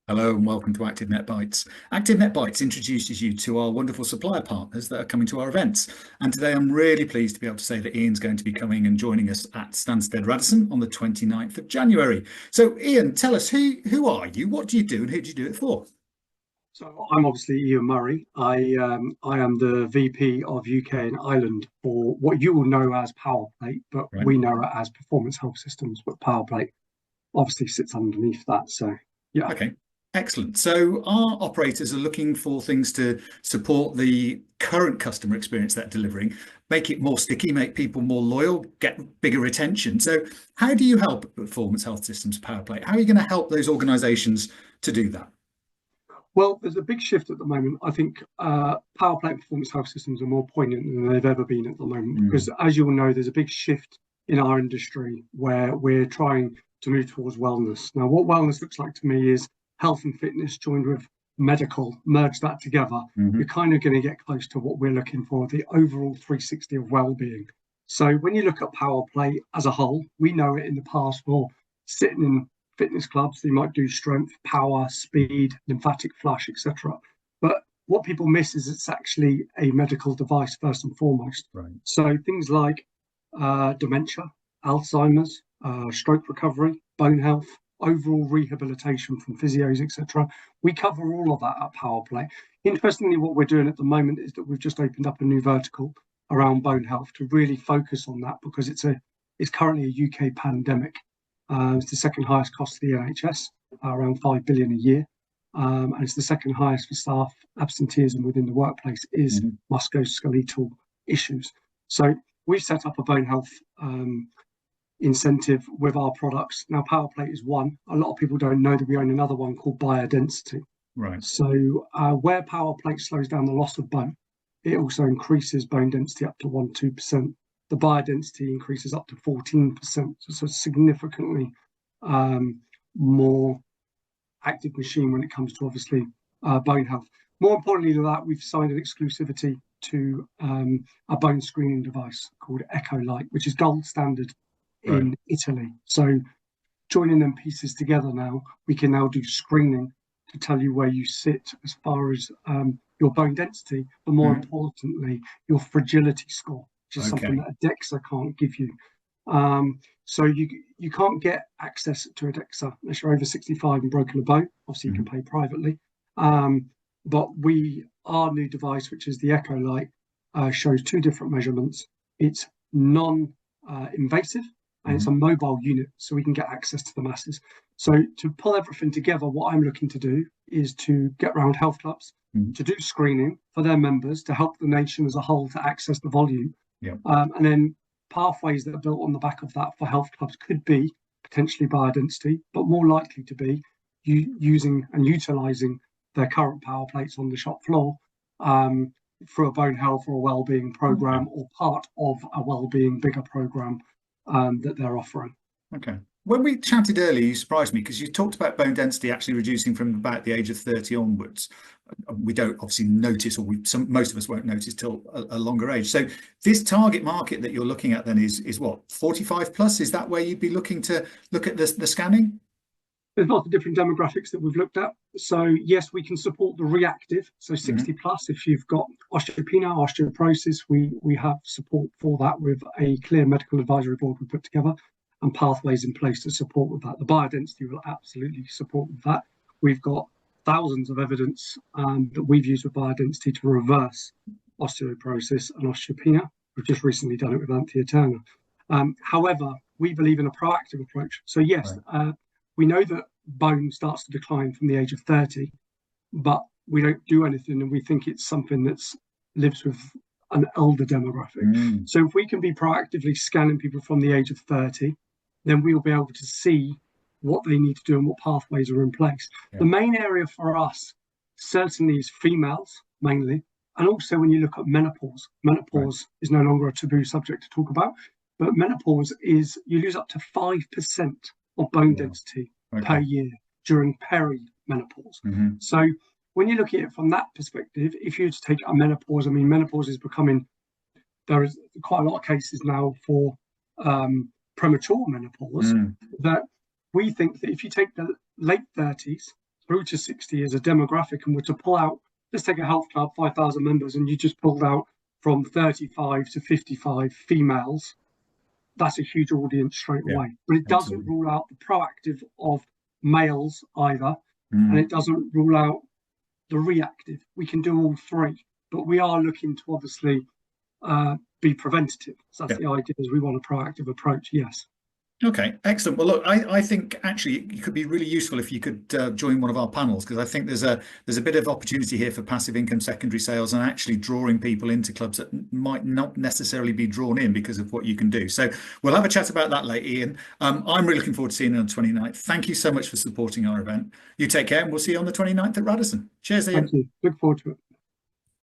Hello and welcome to ActiveNet Bites. ActiveNet Bites introduces you to our wonderful supplier partners that are coming to our events. And today I'm really pleased to be able to say that Ian's going to be coming and joining us at Stansted Radisson on the 29th of January. So Ian, tell us, who are you, what do you do and who do you do it for? So I'm obviously Ian Murray. I am the VP of UK and Ireland for what you will know as Powerplate, but Right. we know it as Performance Health Systems. But Powerplate obviously sits underneath that. So yeah. Okay. Excellent. So our operators are looking for things to support the current customer experience they're delivering, make it more sticky, make people more loyal, get bigger retention. So how do you help Performance Health Systems Powerplate? How are you going to help those organisations to do that? Well, there's a big shift at the moment. I think Powerplate Performance Health Systems are more poignant than they've ever been at the moment because, as you all know, there's a big shift in our industry where we're trying to move towards wellness. Now, what wellness looks like to me is health and fitness joined with medical, merge that together. You're kind of going to get close to what we're looking for, the overall 360 of well-being. So when you look at Powerplate as a whole, we know it in the past for sitting in fitness clubs. They might do strength, power, speed, lymphatic flush, etc. But what people miss is it's actually a medical device first and foremost. Right. So things like dementia, Alzheimer's, stroke recovery, bone health, overall rehabilitation from physios, etc. We cover all of that at Powerplate. Interestingly, what we're doing at the moment is that we've just opened up a new vertical around bone health to really focus on that because it's currently a UK pandemic. It's the second highest cost to the NHS, around 5 billion a year. And it's the second highest for staff absenteeism within the workplace is musculoskeletal issues. So we've set up a bone health incentive with our products. Now, Powerplate is one. A lot of people don't know that we own another one called biodensity. Right. So where Powerplate slows down the loss of bone, it also increases bone density up to 1-2%. The biodensity increases up to 14%. So it's a significantly more active machine when it comes to obviously bone health. More importantly than that, we've signed an exclusivity to a bone screening device called EchoLite, which is gold standard in Italy. So joining them pieces together now, we can now do screening to tell you where you sit as far as your bone density, but more importantly, your fragility score, which is something that a DEXA can't give you. So you can't get access to a DEXA unless you're over 65 and broken a bone. Obviously, you can pay privately. But our new device, which is the EchoLite, shows two different measurements. It's non-invasive, and it's a mobile unit, so we can get access to the masses. So to pull everything together, what I'm looking to do is to get around health clubs, to do screening for their members, to help the nation as a whole to access the volume. And then pathways that are built on the back of that for health clubs could be potentially biodensity, but more likely to be using and utilising their current Powerplates on the shop floor for a bone health or a wellbeing programme or part of a wellbeing bigger programme that they're offering. Okay. When we chatted earlier, you surprised me because you talked about bone density actually reducing from about the age of 30 onwards. We don't obviously notice, or most of us won't notice till a longer age. So this target market that you're looking at then is what, 45 plus? Is that where you'd be looking to look at the scanning? There's lots of different demographics that we've looked at. So yes, we can support the reactive. So 60 plus, if you've got osteopenia, osteoporosis, we have support for that with a clear medical advisory board we put together and pathways in place to support with that. The biodensity will absolutely support with that. We've got thousands of evidence that we've used with biodensity to reverse osteoporosis and osteopenia. We've just recently done it with Anthea Turner. However, we believe in a proactive approach. So yes, we know that bone starts to decline from the age of 30, but we don't do anything, and we think it's something that lives with an elder demographic. So if we can be proactively scanning people from the age of 30, then we'll be able to see what they need to do and what pathways are in place. The main area for us certainly is females, mainly, and also when you look at menopause. Menopause is no longer a taboo subject to talk about, but menopause is you lose up to 5% of bone density per year during perimenopause. So when you look at it from that perspective, if you were to take a menopause, I mean, menopause is becoming, there is quite a lot of cases now for premature menopause that we think that if you take the late 30s through to 60 as a demographic and were to pull out, let's take a health club, 5,000 members, and you just pulled out from 35 to 55 females, that's a huge audience straight away. But it doesn't rule out the proactive of males either, and it doesn't rule out the reactive. We can do all three, but we are looking to obviously be preventative. So that's the idea, is we want a proactive approach, yes. Okay, excellent. Well, look, I think actually it could be really useful if you could join one of our panels, because I think there's a bit of opportunity here for passive income secondary sales and actually drawing people into clubs that might not necessarily be drawn in because of what you can do. So we'll have a chat about that later, Ian. I'm really looking forward to seeing you on the 29th. Thank you so much for supporting our event. You take care, and we'll see you on the 29th at Radisson. Cheers, Ian. Thank you. Look forward to it.